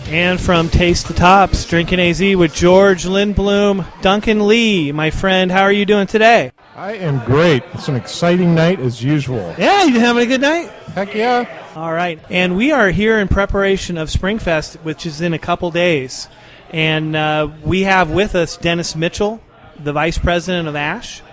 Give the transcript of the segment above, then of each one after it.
And from Taste the Tops, DrinkinAZ with George Lindblom, Duncan Lee, my friend. How are you doing today? I am great. It's an exciting night as usual. Yeah, you having a good night? Heck yeah. All right. And we are here in preparation of Springfest, which is in a couple days. And we have with us Dennis Mitchell, the Vice President of A.S.H,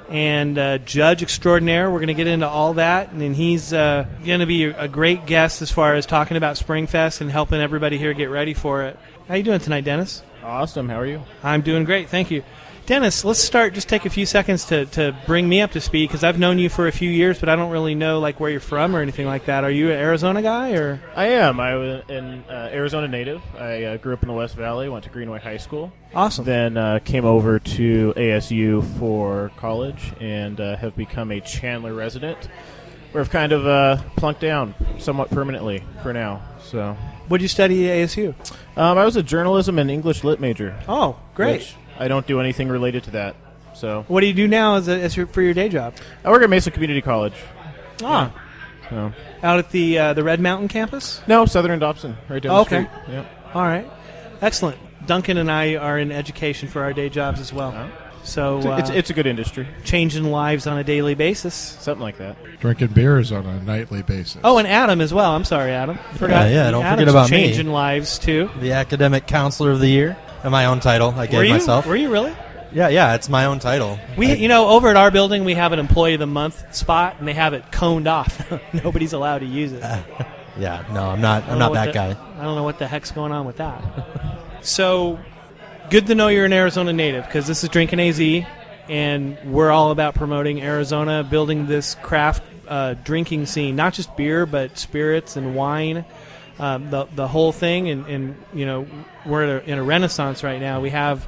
and Judge Extraordinaire. We're going to get into all that. And then he's going to be a great guest as far as talking about Springfest and helping everybody here get ready for it. How you doing tonight, Dennis? Awesome. How are you? I'm doing great. Thank you. Dennis, let's start. Just take a few seconds to bring me up to speed, because I've known you for a few years, but I don't really know like where you're from or anything like that. Are you an Arizona guy? Or I am. I was an Arizona native. I grew up in the West Valley, went to Greenway High School. Awesome. Then came over to ASU for college and have become a Chandler resident, where I've kind of plunked down somewhat permanently for now. So, what did you study at ASU? I was a journalism and English lit major. Oh, great. Which I don't do anything related to that. So, what do you do now for your day job? I work at Mesa Community College. Ah. Yeah. So. Out at the Red Mountain campus? No, Southern and Dobson, right down the street. Yep. All right. Excellent. Duncan and I are in education for our day jobs as well. Oh. So it's a good industry. Changing lives on a daily basis. Something like that. Drinking beers on a nightly basis. Oh, and Adam as well. I'm sorry, Adam. Forgot. Yeah, don't Adam's forget about changing me. lives, too. The Academic Counselor of the Year. And my own title I gave myself. Were you really? Yeah, it's my own title. Over at our building, we have an Employee of the Month spot, and they have it coned off. Nobody's allowed to use it. Yeah, no, I'm not that guy. I don't know what the heck's going on with that. So, good to know you're an Arizona native, because this is DrinkinAZ, and we're all about promoting Arizona, building this craft drinking scene, not just beer, but spirits and wine, the whole thing. And we're in a renaissance right now. We have,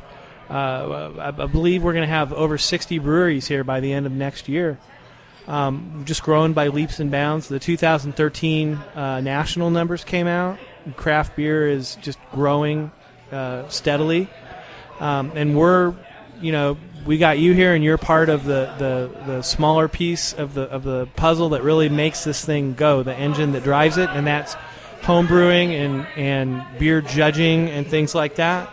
I believe we're going to have over 60 breweries here by the end of next year. Just growing by leaps and bounds. The 2013 national numbers came out. Craft beer is just growing steadily. And we're, we got you here, and you're part of the smaller piece of the puzzle that really makes this thing go, the engine that drives it, and that's home brewing and beer judging and things like that.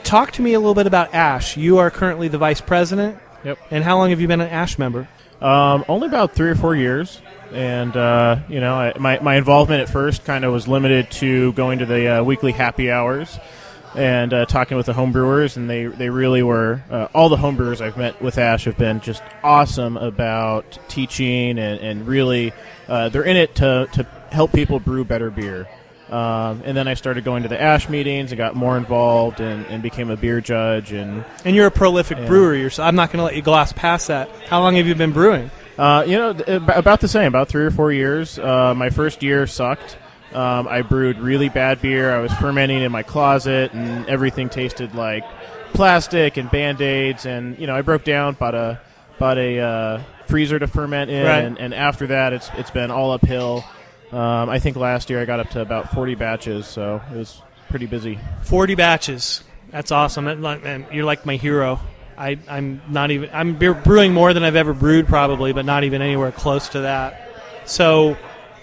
Talk to me a little bit about A.S.H. You are currently the vice president. Yep. And how long have you been an A.S.H. member? Only about 3 or 4 years. And, my involvement at first kind of was limited to going to the weekly happy hours and talking with the home brewers, and they really were, all the home brewers I've met with A.S.H. have been just awesome about teaching, and really they're in it to help people brew better beer. And then I started going to the A.S.H. meetings and got more involved and became a beer judge. And you're a prolific brewer yourself. I'm not going to let you gloss past that. How long have you been brewing? About the same, about 3 or 4 years. My first year sucked. I brewed really bad beer. I was fermenting in my closet, and everything tasted like plastic and Band-Aids. And I broke down, bought a freezer to ferment in, right. and after that, it's been all uphill. I think last year I got up to about 40 batches, so it was pretty busy. 40 batches. That's awesome. You're like my hero. I'm brewing more than I've ever brewed probably, but not even anywhere close to that. So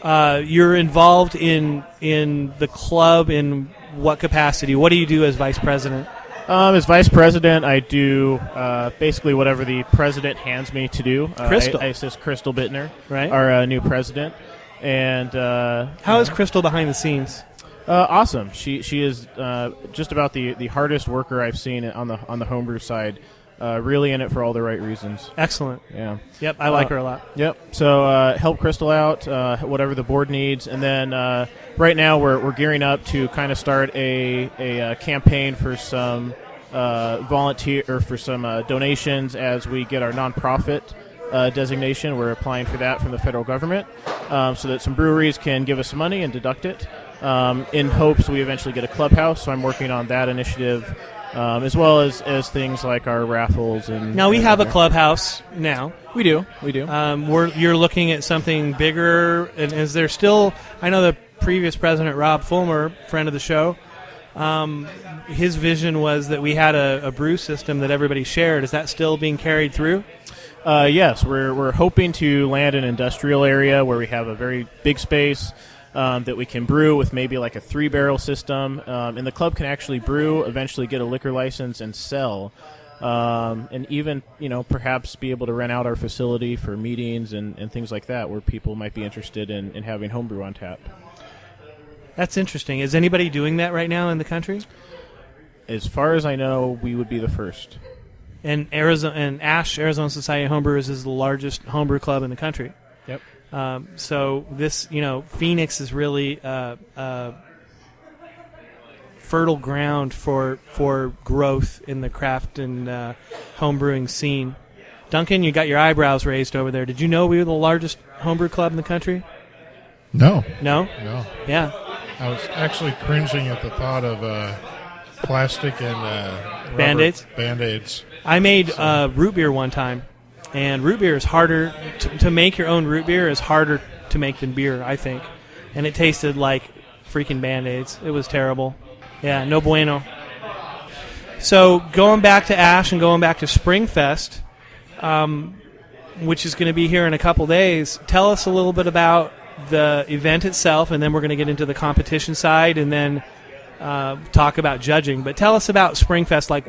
you're involved in the club in what capacity? What do you do as vice president? As vice president, I do basically whatever the president hands me to do. Crystal. I assist Crystal Bittner, right? Our new president. And how is Crystal behind the scenes? Awesome. She is just about the hardest worker I've seen on the homebrew side. Really in it for all the right reasons. Excellent. Yeah. Yep, I like her a lot. Yep. So help Crystal out, whatever the board needs, and then right now we're gearing up to kind of start a campaign for some volunteer or for some donations as we get our nonprofit designation. We're applying for that from the federal government, so that some breweries can give us some money and deduct it. In hopes we eventually get a clubhouse. So I'm working on that initiative. As well as things like our raffles and. Now we have a clubhouse now. We do. You're looking at something bigger, and is there still? I know the previous president, Rob Fulmer, friend of the show. His vision was that we had a brew system that everybody shared. Is that still being carried through? Yes, we're hoping to land an industrial area where we have a very big space. that we can brew with maybe like a 3-barrel system. And the club can actually brew, eventually get a liquor license, and sell. And even, perhaps be able to rent out our facility for meetings and things like that, where people might be interested in having homebrew on tap. That's interesting. Is anybody doing that right now in the country? As far as I know, we would be the first. And A.S.H, Arizona Society of Homebrewers, is the largest homebrew club in the country. Yep. So this, Phoenix is really fertile ground for growth in the craft and homebrewing scene. Duncan, you got your eyebrows raised over there. Did you know we were the largest homebrew club in the country? No. No? No. Yeah. I was actually cringing at the thought of plastic and rubber Band-Aids? Band-Aids. I made root beer one time, and root beer is harder to make. Your own root beer is harder to make than beer, I think. And it tasted like freaking Band-Aids. It was terrible. Yeah, no bueno. So going back to A.S.H and going back to Springfest, which is going to be here in a couple days, tell us a little bit about the event itself, and then we're going to get into the competition side, and then talk about judging. But tell us about Springfest. Like,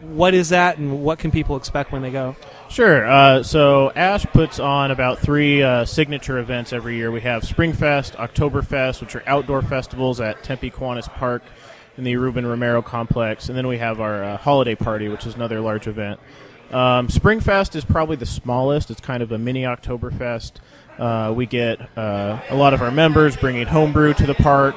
what is that, and what can people expect when they go? Sure. So A.S.H puts on about 3 signature events every year. We have Springfest, Oktoberfest, which are outdoor festivals at Tempe Kiwanis Park in the Ruben Romero complex, and then we have our holiday party, which is another large event. Springfest is probably the smallest. It's kind of a mini Oktoberfest. We get a lot of our members bringing homebrew to the park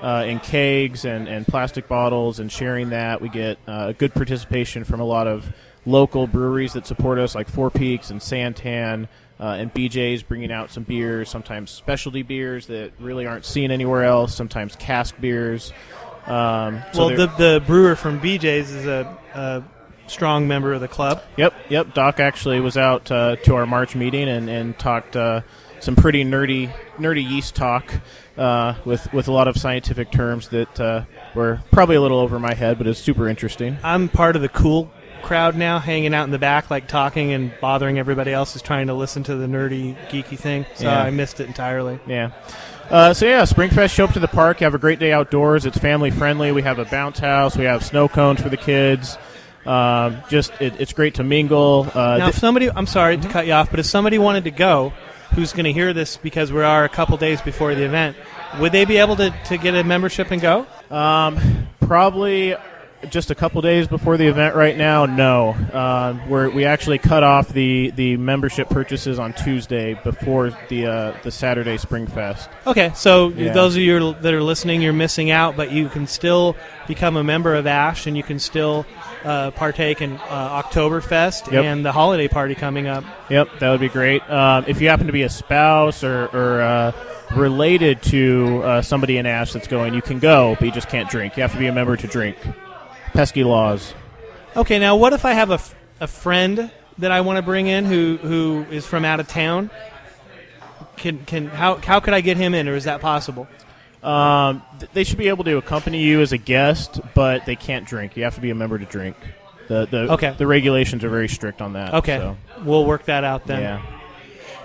in kegs and plastic bottles and sharing that. We get good participation from a lot of local breweries that support us, like Four Peaks and Santan, and BJ's bringing out some beers, sometimes specialty beers that really aren't seen anywhere else, sometimes cask beers. The brewer from BJ's is a strong member of the club. Yep. Doc actually was out to our March meeting and talked some pretty nerdy yeast talk with a lot of scientific terms that were probably a little over my head, but it's super interesting. I'm part of the cool crowd now, hanging out in the back, like talking and bothering everybody else who's trying to listen to the nerdy, geeky thing. So Yeah. I missed it entirely. Yeah. Springfest, show up to the park, have a great day outdoors. It's family friendly. We have a bounce house. We have snow cones for the kids. It's great to mingle. Now, if somebody, I'm sorry to cut you off, but if somebody wanted to go, who's going to hear this because we are a couple days before the event, would they be able to get a membership and go? Probably just a couple days before the event right now, no. We actually cut off the membership purchases on Tuesday before the Saturday Springfest. Okay, so Yeah. those of you that are listening, you're missing out, but you can still become a member of A.S.H, and you can still partake in Oktoberfest and the holiday party coming up. Yep, that would be great. If you happen to be a spouse or related to somebody in A.S.H that's going, you can go, but you just can't drink. You have to be a member to drink. Pesky laws. Okay, now what if I have a friend that I want to bring in who is from out of town? How could I get him in, or is that possible? They should be able to accompany you as a guest, but they can't drink. You have to be a member to drink. The regulations are very strict on that. Okay, so. We'll work that out then. Yeah.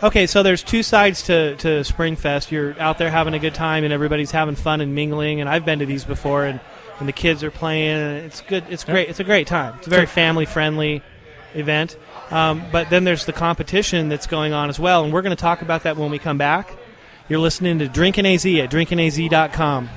Okay, so there's 2 sides to Springfest. You're out there having a good time, and everybody's having fun and mingling. And I've been to these before, and the kids are playing. And it's good. It's great. It's a great time. It's a very family-friendly event. But then there's the competition that's going on as well, and we're going to talk about that when we come back. You're listening to DrinkinAZ at DrinkinAZ.com.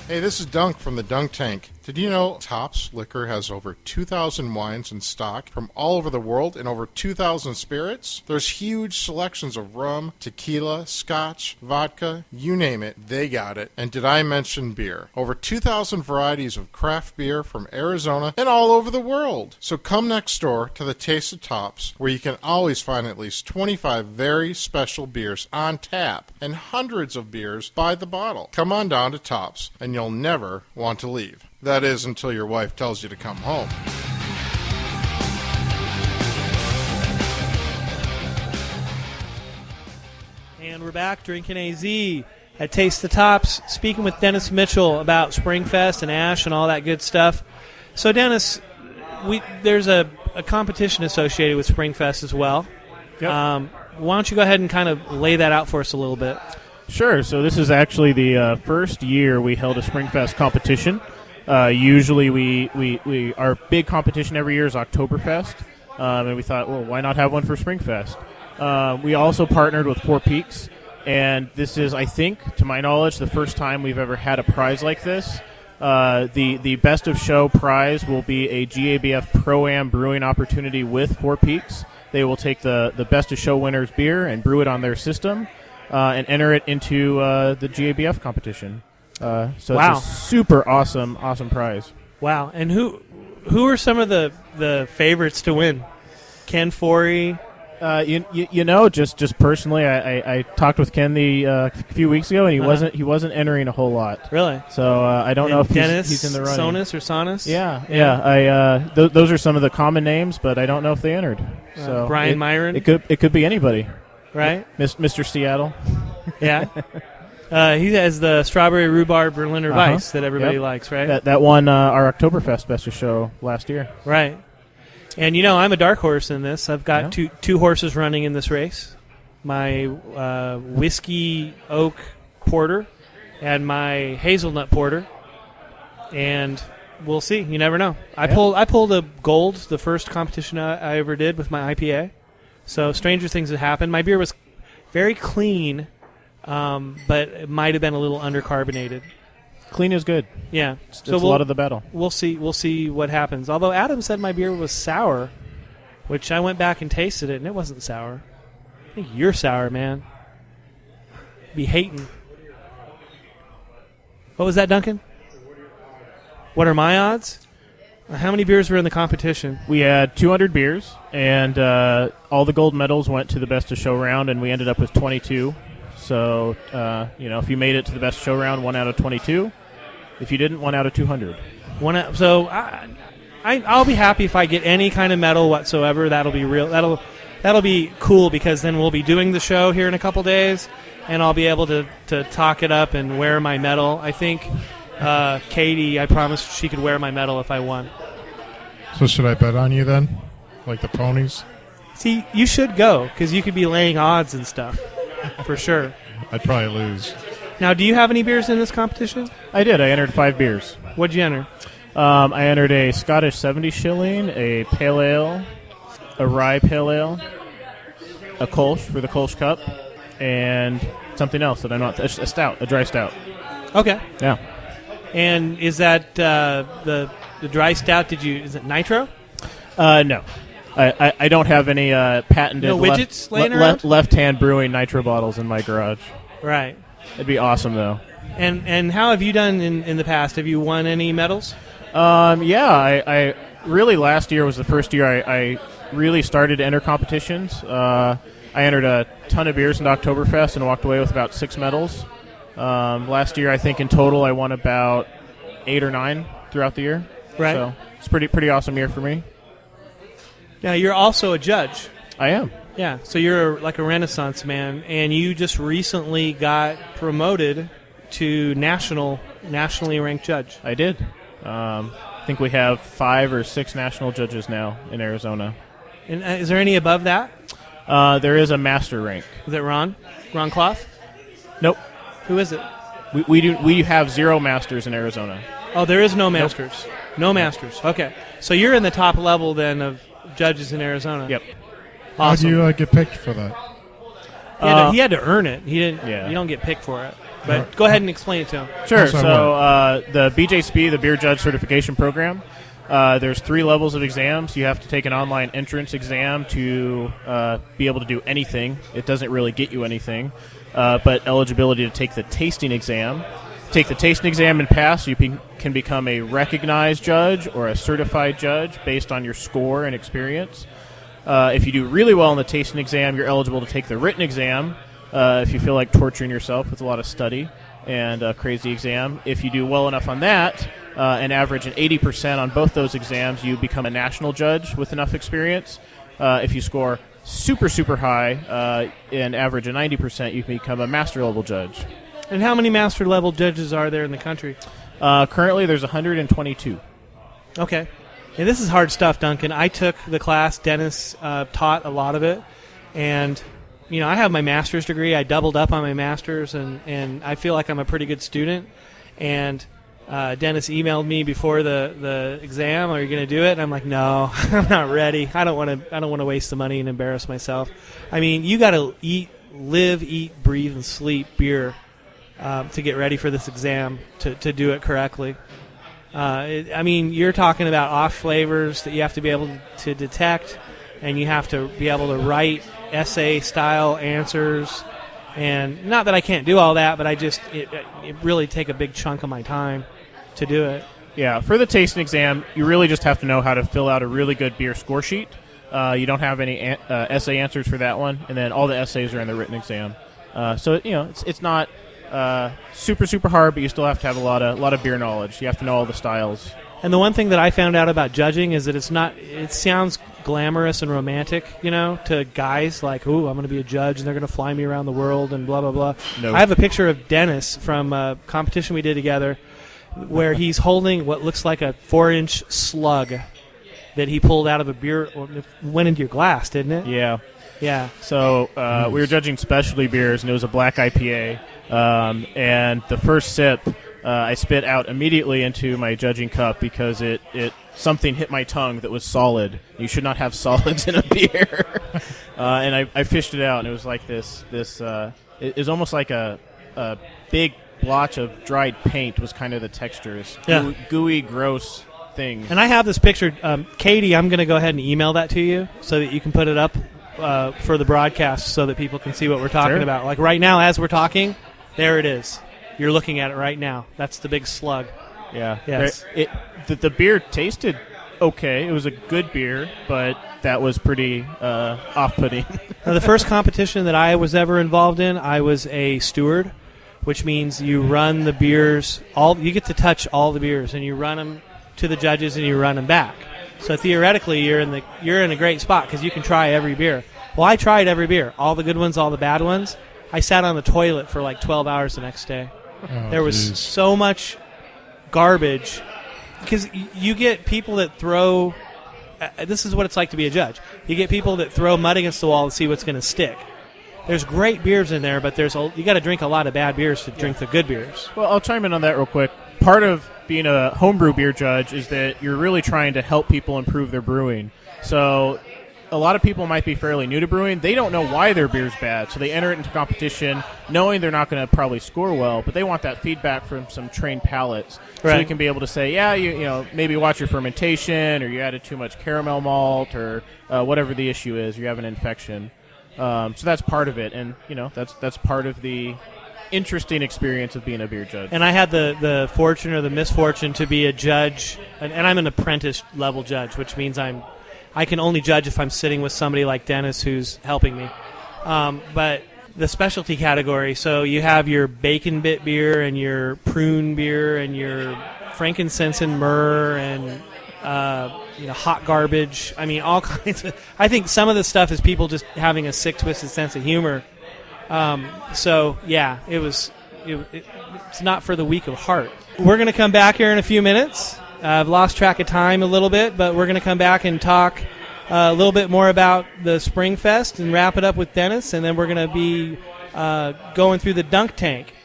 Hey, this is Dunk from the Dunk Tank. Did you know Tops Liquor has over 2,000 wines in stock from all over the world and over 2,000 spirits? There's huge selections of rum, tequila, scotch, vodka, you name it, they got it. And did I mention beer? Over 2,000 varieties of craft beer from Arizona and all over the world. So come next door to the Taste of Tops, where you can always find at least 25 very special beers on tap and hundreds of beers by the bottle. Come on down to Tops, and you'll never want to leave. That is, until your wife tells you to come home. And we're back drinking AZ at Taste the Tops, speaking with Dennis Mitchell about Springfest and A.S.H and all that good stuff. So, Dennis, there's a a competition associated with Springfest as well. Yep. Why don't you go ahead and kind of lay that out for us a little bit? Sure. So this is actually the first year we held a Springfest competition. Usually we our big competition every year is Oktoberfest, and we thought, well, why not have one for Springfest? We also partnered with Four Peaks, and this is, I think, to my knowledge, the first time we've ever had a prize like this. The Best of Show prize will be a GABF Pro-Am brewing opportunity with Four Peaks. They will take the Best of Show winner's beer and brew it on their system and enter it into the GABF competition. So wow. It's a super awesome prize. Wow. And who are some of the favorites to win? Ken Forey. You know, just personally, I talked with Ken a few weeks ago, and he wasn't entering a whole lot. Really? So I don't know if Dennis he's in the running. Sonus or Sonus? Yeah. Those are some of the common names, but I don't know if they entered. So Brian Myron. It could be anybody, right? Mr. Seattle. Yeah. He has the strawberry rhubarb Berliner Weiss that everybody likes, right? That won our Oktoberfest Best of Show last year. Right. And, I'm a dark horse in this. I've got two horses running in this race. My whiskey oak porter and my hazelnut porter. And we'll see. You never know. I pulled a gold the first competition I ever did with my IPA. So stranger things have happened. My beer was very clean, but it might have been a little undercarbonated. Clean is good. Yeah. It's a lot of the battle. We'll see what happens. Although Adam said my beer was sour, which I went back and tasted it, and it wasn't sour. I think you're sour, man. Be hating. What was that, Duncan? What are my odds? How many beers were in the competition? We had 200 beers, and all the gold medals went to the Best of Show round, and we ended up with 22. So, if you made it to the Best Show round, 1 out of 22. If you didn't, 1 out of 200. So I'll be happy if I get any kind of medal whatsoever. That'll be real. That'll be cool, because then we'll be doing the show here in a couple days, and I'll be able to talk it up and wear my medal. I think Katie, I promised she could wear my medal if I won. So should I bet on you then? Like the ponies? See, you should go, because you could be laying odds and stuff. For sure. I'd probably lose. Now, do you have any beers in this competition? I did. I entered 5 beers. What'd you enter? I entered a Scottish 70 shilling, a pale ale, a rye pale ale, a Kolsch for the Kolsch Cup, and something else that I'm not. A stout, a dry stout. Okay. Yeah. And is that the dry stout? Is it nitro? No. I don't have any patented widgets laying around? left-hand brewing nitro bottles in my garage. Right. It'd be awesome, though. And how have you done in the past? Have you won any medals? I really, last year was the first year I really started to enter competitions. I entered a ton of beers in Oktoberfest and walked away with about 6 medals. Last year, I think in total I won about 8 or 9 throughout the year. Right. So it's pretty awesome year for me. Now, you're also a judge. I am. Yeah, so you're like a Renaissance man, and you just recently got promoted to nationally ranked judge. I did. I think we have 5 or 6 national judges now in Arizona. And is there any above that? There is a master rank. Is it Ron Clough? Nope. Who is it? We have 0 masters in Arizona. Oh, there is no masters. Nope. No masters. Okay, so you're in the top level then of judges in Arizona. Yep. Awesome. How do you get picked for that? He had to earn it. He didn't. Yeah. You don't get picked for it. But go ahead and explain it to him. Sure. How's that So the BJSP, the Beer Judge Certification Program, there's 3 levels of exams. You have to take an online entrance exam to be able to do anything. It doesn't really get you anything, but eligibility to take the tasting exam. Take the tasting exam and pass, you can become a recognized judge or a certified judge based on your score and experience. If you do really well on the tasting exam, you're eligible to take the written exam if you feel like torturing yourself with a lot of study and a crazy exam. If you do well enough on that and average an 80% on both those exams, you become a national judge with enough experience. If you score super, super high and average a 90%, you can become a master level judge. And how many master level judges are there in the country? Currently, there's 122. Okay. And this is hard stuff, Duncan. I took the class. Dennis taught a lot of it. And, I have my master's degree. I doubled up on my master's, and I feel like I'm a pretty good student. And Dennis emailed me before the exam, "Are you going to do it?" And I'm like, "No, I'm not ready. I don't want to waste the money and embarrass myself." I mean, you got to live, eat, breathe, and sleep beer to get ready for this exam to do it correctly. You're talking about off flavors that you have to be able to detect, and you have to be able to write essay-style answers. And not that I can't do all that, but it really take a big chunk of my time to do it. Yeah, for the tasting exam, you really just have to know how to fill out a really good beer score sheet. You don't have any essay answers for that one, and then all the essays are in the written exam. So it's not super hard, but you still have to have a lot of beer knowledge. You have to know all the styles. And the one thing that I found out about judging is that it sounds glamorous and romantic, to guys like, "Ooh, I'm going to be a judge and they're going to fly me around the world and blah, blah, blah." Nope. I have a picture of Dennis from a competition we did together where he's holding what looks like a 4-inch slug that he pulled out of a beer, or it went into your glass, didn't it? Yeah. Yeah. So we were judging specialty beers, and it was a black IPA. And the first sip, I spit out immediately into my judging cup because something hit my tongue that was solid. You should not have solids in a beer. And I fished it out, and it was like this. It was almost like a big blotch of dried paint was kind of the texture. It's gooey, gross thing. And I have this picture. Katie, I'm going to go ahead and email that to you so that you can put it up for the broadcast so that people can see what we're talking about. Like right now, as we're talking, there it is. You're looking at it right now. That's the big slug. Yeah. Yes. The beer tasted okay. It was a good beer, but that was pretty off-putting. Now, the first competition that I was ever involved in, I was a steward, which means you run the beers. You get to touch all the beers, and you run them to the judges, and you run them back. So theoretically, you're in a great spot because you can try every beer. Well, I tried every beer, all the good ones, all the bad ones. I sat on the toilet for like 12 hours the next day. There was so much garbage because you get people that throw. This is what it's like to be a judge. You get people that throw mud against the wall to see what's going to stick. There's great beers in there, but you got to drink a lot of bad beers to drink the good beers. Well, I'll chime in on that real quick. Part of being a homebrew beer judge is that you're really trying to help people improve their brewing. So a lot of people might be fairly new to brewing. They don't know why their beer's bad, so they enter it into competition knowing they're not going to probably score well, but they want that feedback from some trained palates. Right. So you can be able to say, maybe watch your fermentation, or you added too much caramel malt, or whatever the issue is. You have an infection. So that's part of it, and that's part of the interesting experience of being a beer judge. And I had the fortune or the misfortune to be a judge, and I'm an apprentice level judge, which means I can only judge if I'm sitting with somebody like Dennis who's helping me. But the specialty category, so you have your bacon bit beer and your prune beer and your frankincense and myrrh and hot garbage. I mean, all kinds of. I think some of the stuff is people just having a sick, twisted sense of humor. So yeah, it's not for the weak of heart. We're going to come back here in a few minutes. I've lost track of time a little bit, but we're going to come back and talk a little bit more about the Springfest and wrap it up with Dennis, and then we're going to be going through the dunk tank.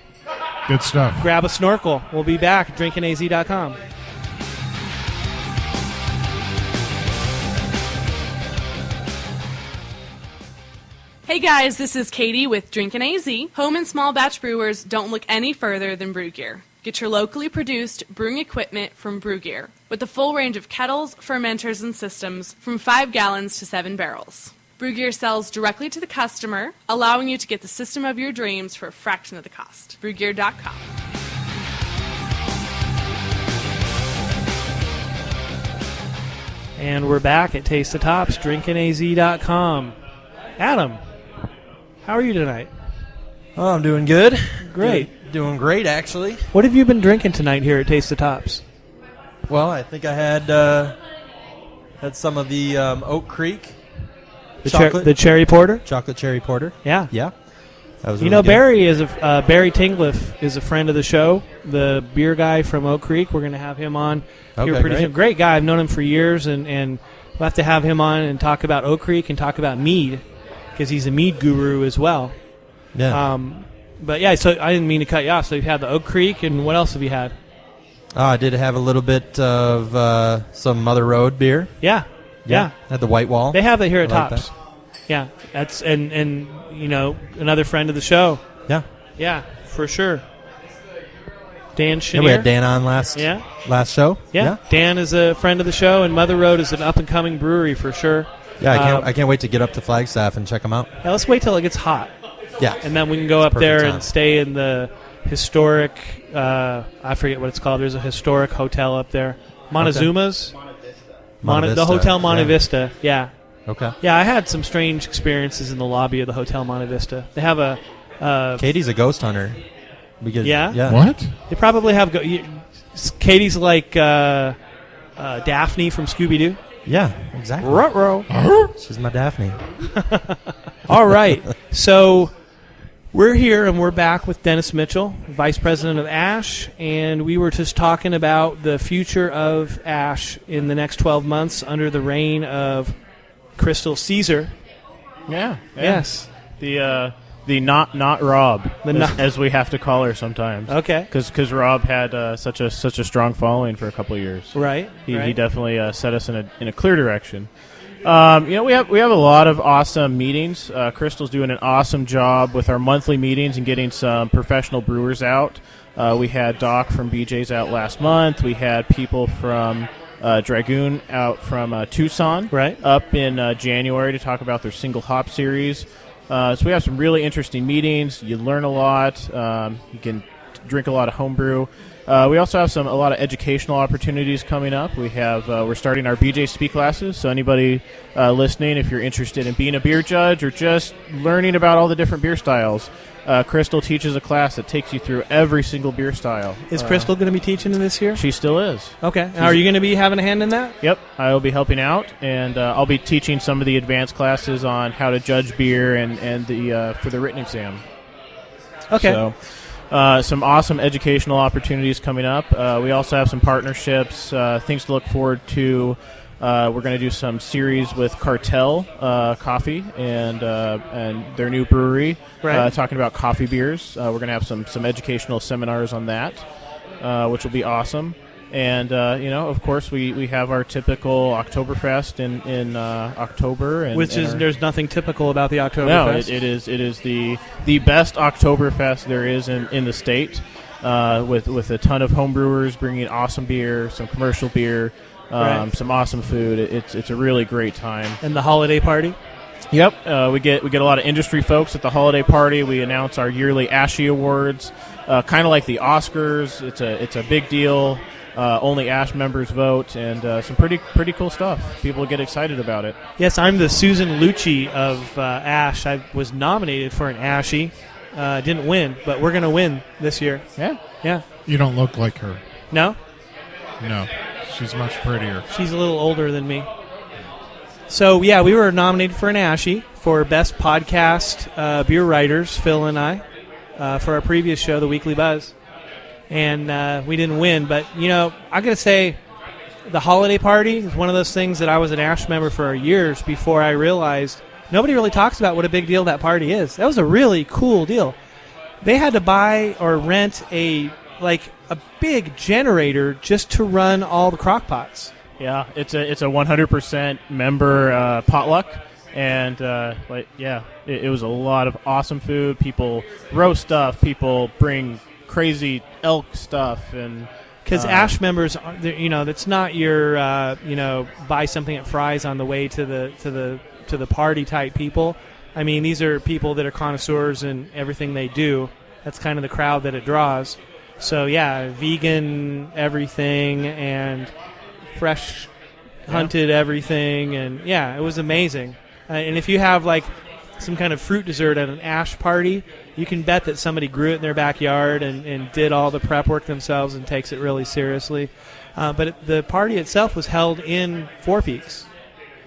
Good stuff. Grab a snorkel. We'll be back at DrinkinAZ.com. Hey guys, this is Katie with DrinkinAZ. Home and small batch brewers don't look any further than brew gear. Get your locally produced brewing equipment from Brew Gear, with a full range of kettles, fermenters, and systems from 5 gallons to 7 barrels. Brew Gear sells directly to the customer, allowing you to get the system of your dreams for a fraction of the cost. BrewGear.com. And we're back at Taste the Tops, DrinkinAZ.com. Adam, how are you tonight? Oh, I'm doing good. Great. Doing great, actually. What have you been drinking tonight here at Taste the Tops? Well, I think I had some of the Oak Creek The cherry porter? chocolate cherry porter. Yeah. Yeah. That was You really know, good. Barry Tingliff is a friend of the show, the beer guy from Oak Creek. We're going to have him on here Okay, pretty great. soon. Great guy. I've known him for years, and we'll have to have him on and talk about Oak Creek and talk about mead, because he's a mead guru as well. Yeah. But yeah, so I didn't mean to cut you off. So you've had the Oak Creek, and what else have you had? I did have a little bit of some Mother Road beer. Yeah. Had the White Wall. They have that here at I like Tops. Yeah, that's and you know, another friend of the show. Yeah. Yeah, for sure. Dan Yeah, Chenier. we had Dan on last show. Yeah. Dan is a friend of the show, and Mother Road is an up-and-coming brewery for sure. Yeah, I can't wait to get up to Flagstaff and check them out. Yeah, let's wait till it gets hot, Yeah. and then we can go up Perfect there time. and stay in the historic, I forget what it's called. There's a historic hotel up there. Montezuma's? Monte The Vista, Hotel Monte yeah. Vista, yeah. Okay. Yeah, I had some strange experiences in the lobby of the Hotel Monte Vista. They have Katie's a ghost hunter. Yeah? What? they probably have, Katie's like Daphne from Scooby-Doo. Yeah, exactly. Ruh-roh. She's my Daphne. All right, so we're here and we're back with Dennis Mitchell, Vice President of A.S.H, and we were just talking about the future of A.S.H in the next 12 months under the reign of Crystal Caesar. Yeah. Yes. The not Rob, The as we have to call her sometimes. Okay. Because Rob had such a strong following for a couple of years. Right. He right. definitely set us in a clear direction. We have a lot of awesome meetings. Crystal's doing an awesome job with our monthly meetings and getting some professional brewers out. We had Doc from BJ's out last month. We had people from Dragoon out from Tucson Right. up in January to talk about their single hop series. So we have some really interesting meetings. You learn a lot. You can drink a lot of homebrew. We also have a lot of educational opportunities coming up. We're starting our BJ Speak classes. So anybody listening, if you're interested in being a beer judge or just learning about all the different beer styles, Crystal teaches a class that takes you through every single beer style. Is Crystal going to be teaching this year? She still is. Okay. Are you going to be having a hand in that? Yep, I will be helping out, and I'll be teaching some of the advanced classes on how to judge beer and the for the written exam. Okay. So, some awesome educational opportunities coming up. We also have some partnerships, things to look forward to. We're going to do some series with Cartel Coffee and their new brewery, Right. talking about coffee beers. We're going to have some educational seminars on that, which will be awesome. And of course, we have our typical Oktoberfest in October, There's nothing typical about the Oktoberfest. no, it is the best Oktoberfest there is in the state, with a ton of homebrewers bringing awesome beer, some commercial beer, Right. some awesome food. It's a really great time. And the holiday party. Yep, we get a lot of industry folks at the holiday party. We announce our yearly ASHI awards, kind of like the Oscars. It's a big deal. Only ASH members vote, and some pretty cool stuff. People get excited about it. Yes, I'm the Susan Lucci of A.S.H. I was nominated for an ASHI. Didn't win, but we're going to win this year. Yeah. Yeah. You don't look like her. No? No. She's much prettier. She's a little older than me. So, yeah, we were nominated for an ASHI for Best Podcast Beer Writers, Phil and I, for our previous show, The Weekly Buzz. And we didn't win, but, I got to say, the holiday party is one of those things that I was an ASH member for years before I realized nobody really talks about what a big deal that party is. That was a really cool deal. They had to buy or rent a big generator just to run all the crock pots. Yeah, it's a 100% member potluck, and it was a lot of awesome food. People roast stuff. People bring crazy elk stuff, and because ASH members, that's not your buy something at Fry's on the way to the party type people. I mean, these are people that are connoisseurs in everything they do. That's kind of the crowd that it draws. So yeah, vegan everything and fresh hunted everything, and yeah, it was amazing. And if you have some kind of fruit dessert at an ASH party, you can bet that somebody grew it in their backyard and did all the prep work themselves and takes it really seriously. But the party itself was held in Four Peaks,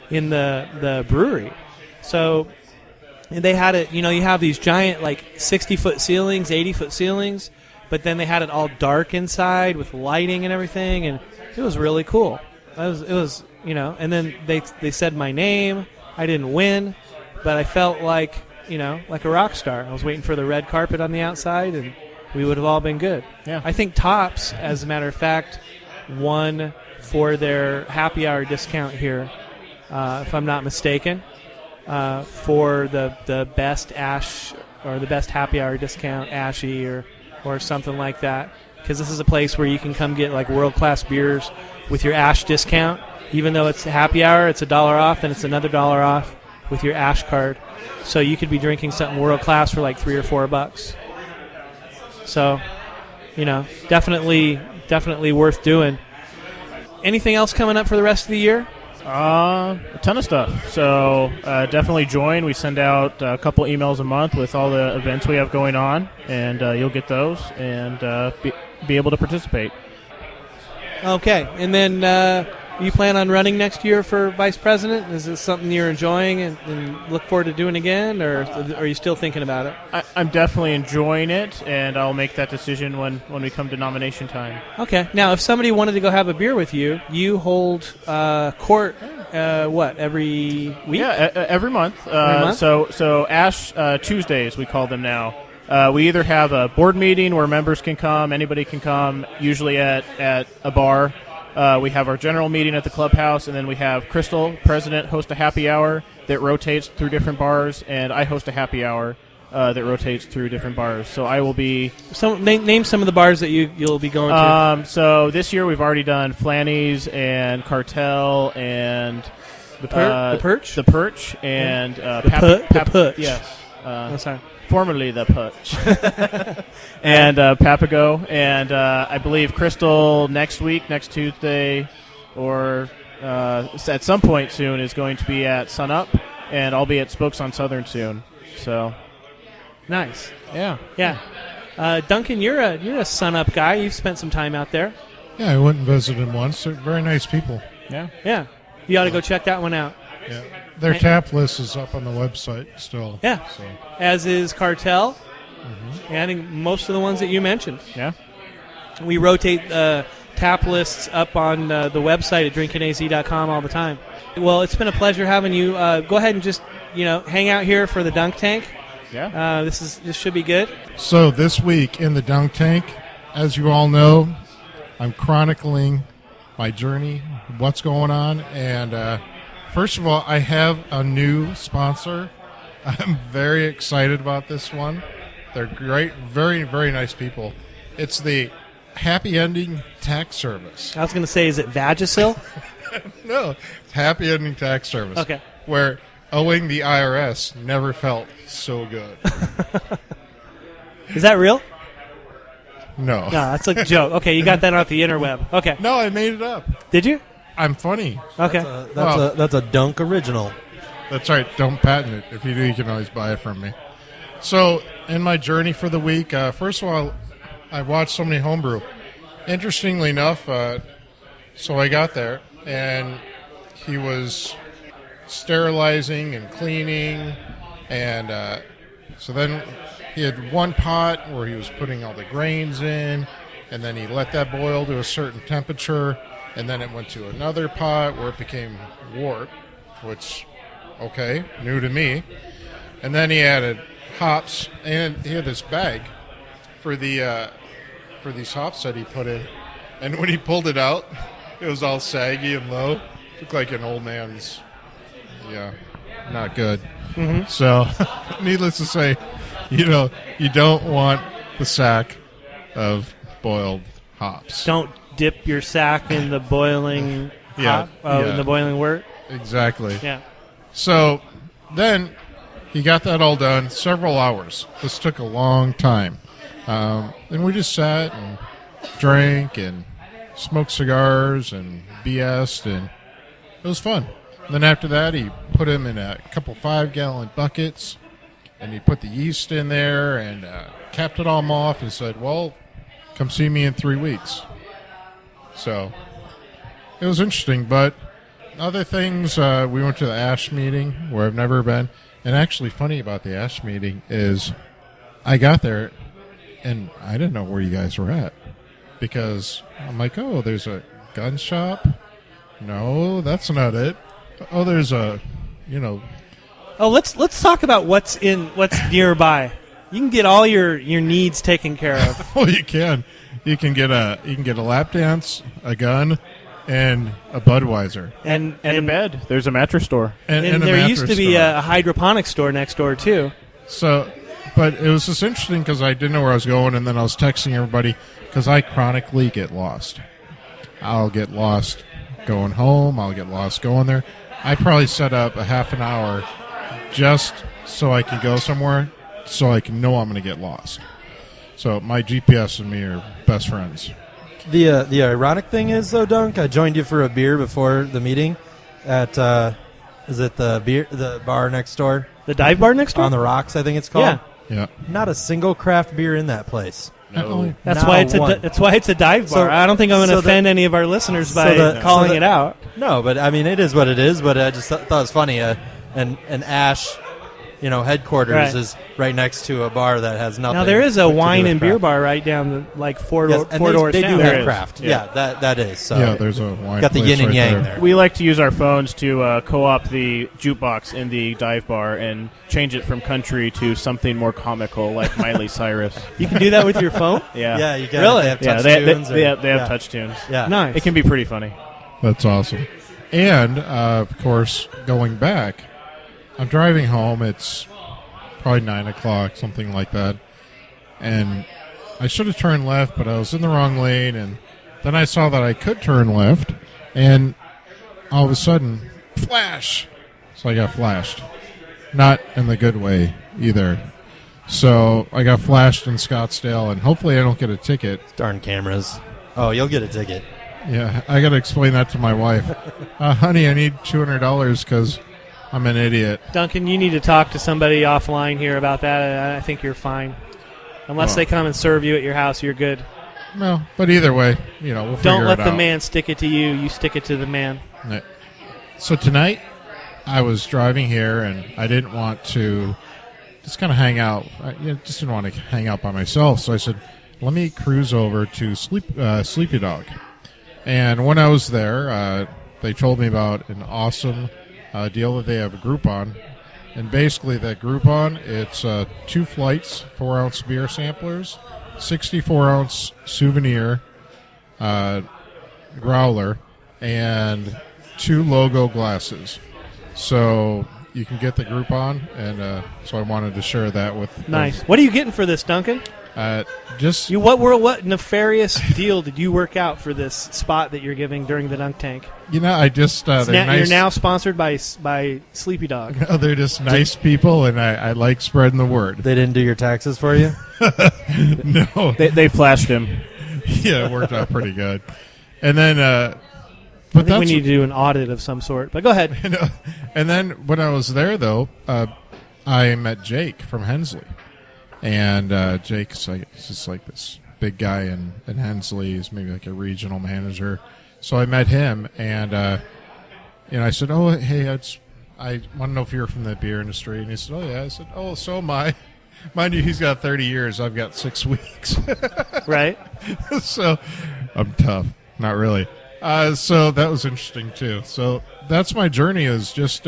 in the brewery. So And they had it, you have these giant, like, 60-foot ceilings, 80-foot ceilings, but then they had it all dark inside with lighting and everything, and it was really cool. It was and then they said my name. I didn't win, but I felt like a rock star. I was waiting for the red carpet on the outside, and we would have all been good. Yeah. I think Tops, as a matter of fact, won for their happy hour discount here, if I'm not mistaken, for the best Ash or the best happy hour discount, Ashy or something like that. Because this is a place where you can come get like world-class beers with your Ash discount. Even though it's happy hour, it's $1 off, then it's another $1 off with your Ash card. So you could be drinking something world-class for like $3 or $4. So, definitely worth doing. Anything else coming up for the rest of the year? A ton of stuff. So definitely join. We send out a couple emails a month with all the events we have going on, and you'll get those and be able to participate. Okay, and then you plan on running next year for Vice President? Is this something you're enjoying and look forward to doing again, or are you still thinking about it? I'm definitely enjoying it, and I'll make that decision when we come to nomination time. Okay. Now, if somebody wanted to go have a beer with you, you hold court, every week? Yeah, every month. Every month? So Ash Tuesdays, we call them now. We either have a board meeting where members can come, anybody can come, usually at a bar. We have our general meeting at the clubhouse, and then we have Crystal, president, host a happy hour that rotates through different bars, and I host a happy hour that rotates through different bars. So I will be... Name some of the bars that you'll be going to. So this year we've already done Flanny's and Cartel and... The Perch? The Perch and... The Perch. Yes. Sorry. Formerly the Perch. And Papago. And I believe Crystal next Tuesday, or at some point soon, is going to be at Sun Up, and I'll be at Spokes on Southern soon. So... Nice. Yeah. Duncan, you're a Sun Up guy. You've spent some time out there. Yeah, I went and visited once. They're very nice people. Yeah. You ought to go check that one out. Yeah. Their tap list is up on the website still. Yeah. So. As is Cartel. Mm-hmm. And I think most of the ones that you mentioned. Yeah. We rotate tap lists up on the website at DrinkinAZ.com all the time. Well, it's been a pleasure having you. Go ahead and just hang out here for the dunk tank. Yeah. This should be good. So this week in the dunk tank, as you all know, I'm chronicling my journey, what's going on, and first of all, I have a new sponsor. I'm very excited about this one. They're great, very, very nice people. It's the Happy Ending Tax Service. I was going to say, is it Vagisil? No, it's Happy Ending Tax Service. Okay. Where owing the IRS never felt so good. Is that real? No. No, that's a joke. Okay, you got that off the interweb. Okay. No, I made it up. Did you? I'm funny. Okay. That's a dunk original. That's right. Don't patent it. If you do, you can always buy it from me. So, in my journey for the week, first of all, I watched so many Homebrew. Interestingly enough, so I got there, and he was sterilizing and cleaning, and so then he had one pot where he was putting all the grains in, and then he let that boil to a certain temperature, and then it went to another pot where it became wort, which, okay, new to me. And then he added hops, and he had this bag for these hops that he put in, and when he pulled it out, it was all saggy and low. Looked like an old man's, not good. Mm-hmm. So, needless to say, you don't want the sack of boiled hops. Don't dip your sack in the boiling hop, in the boiling wort. Exactly. Yeah. So then he got that all done, several hours. This took a long time. And we just sat and drank and smoked cigars and BS'd, and it was fun. And then after that, he put them in a couple 5-gallon buckets, and he put the yeast in there and capped it all off and said, well, come see me in 3 weeks. So it was interesting. But other things, we went to the Ash meeting where I've never been. And actually, funny about the Ash meeting is I got there and I didn't know where you guys were at because I'm like, oh, there's a gun shop. No, that's not it. Oh, there's a, Oh, let's talk about what's nearby. You can get all your needs taken care of. Oh, you can. You can get a lap dance, a gun, and a Budweiser, and a bed. There's a mattress store. And a there mattress used to be store. a hydroponic store next door too. So, but it was just interesting because I didn't know where I was going, and then I was texting everybody because I chronically get lost. I'll get lost going home. I'll get lost going there. I probably set up a half an hour just so I can go somewhere so I can know I'm going to get lost. So my GPS and me are best friends. The ironic thing is, though, Dunk, I joined you for a beer before the meeting at is it the bar next door? The dive bar next door? On the Rocks, I think it's called. Yeah. Not a single craft beer in that place. No. That's Not why it's one. that's why it's a dive bar. So- I don't think I'm going to so offend any of our listeners by so calling the- it out. No, but I mean, it is what it is. But I just thought it was funny. An Ash, headquarters Right. is right next to a bar that has nothing. Now there is a to do wine with and beer craft. bar right down the four Yes, and doors they down. do There have is. craft. Yeah. Yeah, that is. So Yeah, there's a wine got the place yin and right yang there. there. We like to use our phones to co-op the jukebox in the dive bar and change it from country to something more comical, like Miley Cyrus. You can do that with your phone? Yeah. Yeah, you got Really? They have Yeah, touch they tunes. have touch tunes. Yeah. Nice. It can be pretty funny. That's awesome. And, of course, going back, I'm driving home. It's probably 9 o'clock, something like that. And I should have turned left, but I was in the wrong lane. And then I saw that I could turn left. And all of a sudden, flash. So I got flashed. Not in the good way either. So I got flashed in Scottsdale, and hopefully I don't get a ticket. Darn cameras. Oh, you'll get a ticket. Yeah, I got to explain that to my wife. Honey, I need $200 because I'm an idiot. Duncan, you need to talk to somebody offline here about that. I think you're fine. Unless Well. they come and serve you at your house, you're good. No, but either way, we'll figure Don't it let out. the man stick it to you. You stick it to the man. Right. So tonight, I was driving here, and I didn't want to just kind of hang out. I just didn't want to hang out by myself. So I said, let me cruise over to Sleepy Dog. And when I was there, they told me about an awesome deal that they have a Groupon. And basically that Groupon, it's 2 flights, 4-ounce beer samplers, 64-ounce souvenir growler, and 2 logo glasses. So you can get the Groupon, and so I wanted to share that with Nice. What are you getting for this, Duncan? just What nefarious deal did you work out for this spot that you're giving during the dunk tank? I just they're nice. You're now sponsored by Sleepy Dog. They're just nice people, and I like spreading the word. They didn't do your taxes for you? No, They flashed him. yeah, it worked out pretty good. And then, I but think we that's need to do an audit of some sort. But go ahead. and then when I was there, though, I met Jake from Hensley, and Jake's he's just like this big guy in Hensley. He's maybe like a regional manager. So I met him, and I said, "Oh, hey, I want to know if you're from the beer industry." And he said, "Oh yeah." I said, "Oh, so am I." Mind you, he's got 30 years. I've got 6 weeks. Right? So I'm tough. Not really. So that was interesting too. So that's my journey, is just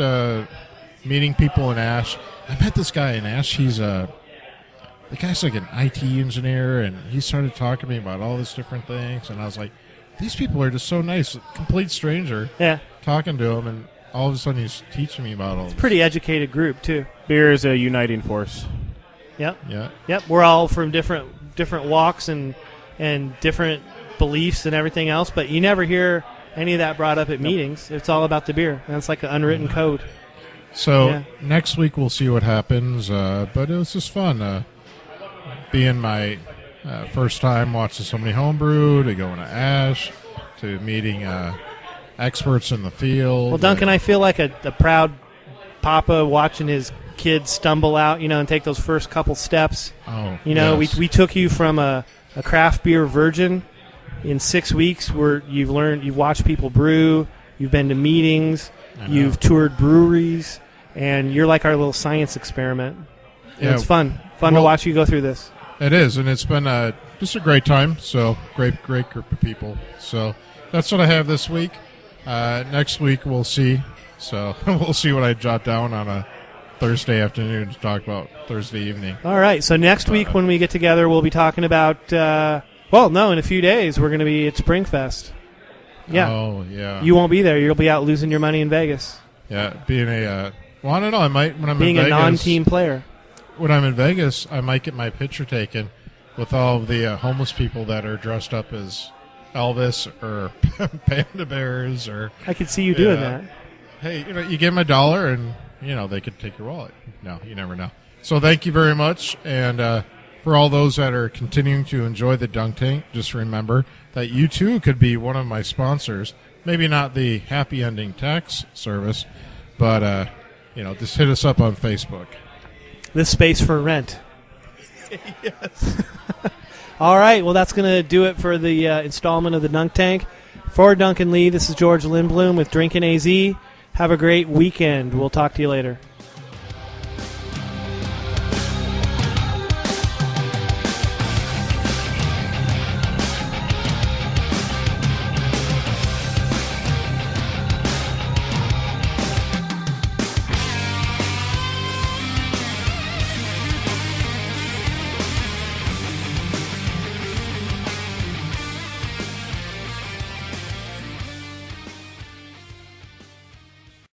meeting people in Ash. I met this guy in Ash. He's the guy's like an IT engineer, and he started talking to me about all these different things, and I was like, these people are just so nice. A complete stranger Yeah. talking to him, and all of a sudden he's teaching me about all this. Pretty educated group, too. Beer is a uniting force. Yep. Yeah. Yep. We're all from different walks and different beliefs and everything else, but you never hear any of that brought up at meetings. It's all about the beer. That's like an unwritten code. So Yeah. next week we'll see what happens, but it was just fun being my first time watching somebody homebrew, to going to Ash, to meeting experts in the field. Well, Duncan, I feel like a proud papa watching his kids stumble out, and take those first couple steps. Oh, We took you from a craft beer virgin in 6 weeks, where you've watched people brew, you've been to meetings, I know. you've toured breweries, and you're like our little science experiment. And Yeah. it's fun to Well- watch you go through this. It is, and it's been just a great time. So great group of people. So that's what I have this week. Next week we'll see. So we'll see what I jot down on a Thursday afternoon to talk about Thursday evening. All right, so next week when we get together, we'll be talking about. In a few days we're going to be at Springfest. Yeah. Oh yeah. You won't be there. You'll be out losing your money in Vegas. Yeah, being a well, I don't know. I might when I'm Being in a Vegas, non-team player. When I'm in Vegas, I might get my picture taken with all of the homeless people that are dressed up as Elvis or panda bears or. I could see you doing Yeah. that. Hey, you give them $1 and they could take your wallet. No, you never know. So thank you very much, and for all those that are continuing to enjoy the Dunk Tank, just remember that you too could be one of my sponsors. Maybe not the happy ending tax service, but just hit us up on Facebook. This space for rent. Yes. All right. Well, that's going to do it for the installment of the Dunk Tank. For Duncan Lee, this is George Lindblom with DrinkinAZ. Have a great weekend. We'll talk to you later.